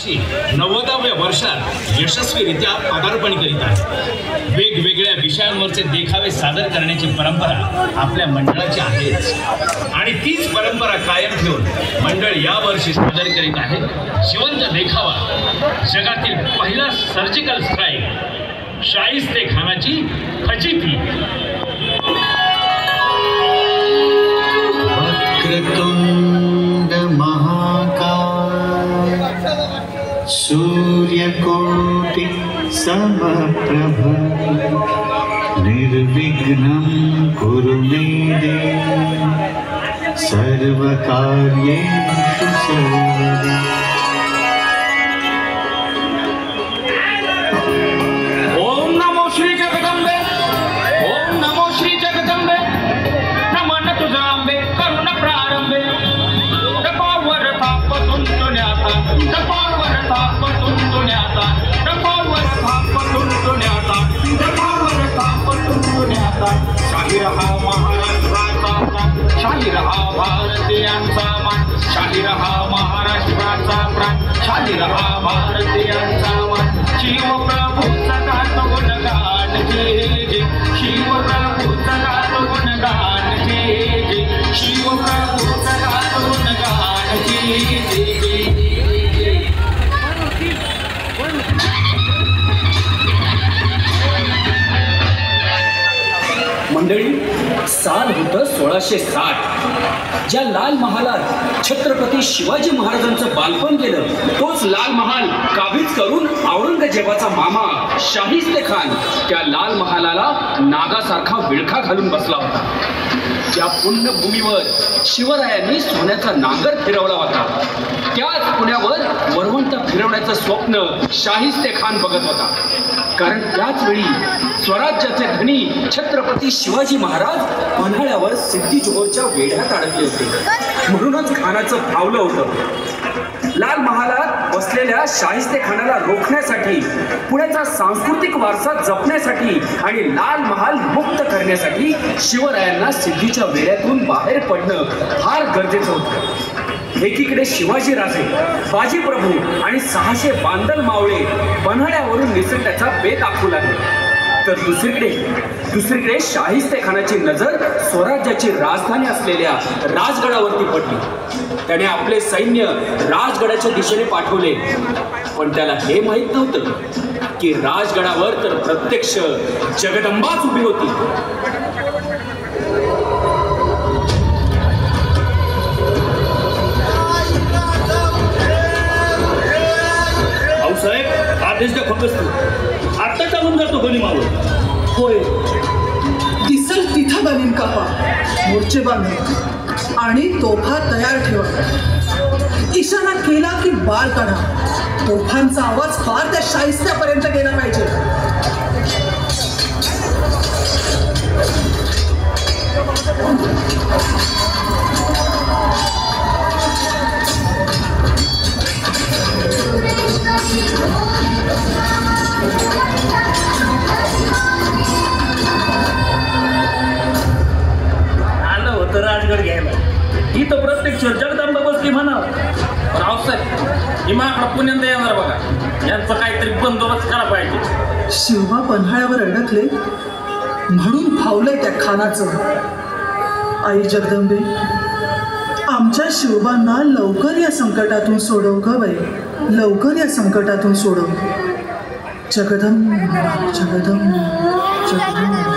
वर्षी 90व्या वर्षात यशस्वीरित्या पदार्पण करीत आहे। वेगवेगळ्या विषयांवरचे देखावे सादर करण्याची परंपरा आपल्या मंडळाची आहेच आणि तीच परंपरा कायम ठेवून मंडळ यावर्षी सादर करीत आहे जिवंत देखावा, जगातील पहिला सर्जिकल स्ट्राईक, शाहिस्तेखानाची फजिती। वक्रतुंड महाकाय सूर्यकोटि समप्रभ निर्विघ्नं कुरु मे देव सर्वकार्येषु सर्वदा। ओम नमो श्री जगदंबे, ओम नमो श्री जगदंबे, नमन तुझा अंबे करुण प्रारंभे। डपावर थाप तुंतुण्याता, डपावर थाप तुंतुण्याता, डपावर थाप तुंतुण्याता, डपावर थाप तुंतुण्याता। शाहीर हा महाराष्ट्राचा प्राण, शाहीर हा भारतीयांचा मान, शाहीर हा महाराष्ट्राचा प्राण, शाहीर हा भारतीयांचा मान। शिव प्रभूचा गातो गुणगान जय जय, शिव प्रभूचा गातो गुणगान जय जय, शिव प्रभूचा गातो गुणगान जय जय जय। मंडळी, साल होतं 1660। ज्या लाल महालात छत्रपती शिवाजी महाराजांचं बालपण गेलं, तोच लाल महाल काबीज करून औरंगजेबाचा मामा शाहिस्तेखान त्या लाल महालाला नागासारखा विळखा घालून बसला होता। त्या पुण्यभूमीवर शिवरायांनी सोन्याचा नांगर फिरवला होता। त्याच पुण्यावर वरवंट फिरवण्याचं स्वप्न शाहिस्तेखान बघत होता, कारण त्याच वेळी स्वराज्याचे धनी छत्रपती शिवाजी महाराज पन्हाळ्यावर सिद्धी जोहरच्या वेढ्यात अडकले होते। म्हणूनच खानाचं फावलं होतं। लाल महालात बसलेल्या शाहिस्तेखानाला रोखण्यासाठी, पुण्याचा सांस्कृतिक वारसा जपण्यासाठी आणि लाल महाल मुक्त करण्यासाठी शिवरायांना सिद्धीच्या वेढ्यातून बाहेर पडणं फार गरजेचं होतं। एकीकडे शिवाजी राजे, बाजी प्रभू आणि 600 बांदल मावळे पन्हाळ्यावरून निसटण्याचा बेत आखू लागले, तर दुसरीकडे शाहिस्तेखानाची नजर स्वराज्याची राजधानी असलेल्या राजगडावरती पडली। त्याने आपले सैन्य राजगडाच्या दिशेने पाठवले, पण त्याला हे माहीत नव्हतं की राजगडावर तर प्रत्यक्ष जगदंबाच उभी होती। भाऊसाहेब, आदेश द्या फक्त, आता चालून जातो गोली मारून। होय, दिसल तिथं बनीन कापा, मोर्चे बांधा आणि तोफा तयार ठेवा। इशारा केला की बाळ काढा। तोफांचा आवाज फार त्या शाहिस्त्यापर्यंत गेला पाहिजे। आलं होतं राजगड घ्यायला, ही तर प्रत्यक्ष जगदंबा बसली म्हणा। रावसाहेब, ही माकडं पुण्यांदा येणार बघा, यांचा काहीतरी बंदोबस्त करा पाहिजे। शिवबा पन्हाळ्यावर अडकले म्हणून फावलंय त्या खानाचं। आई जगदंबे, आमच्या शिवबांना लवकर या संकटातून सोडव ग बाई, लवकर या संकटातून सोडव। जगदंब जगदंब जगदंब।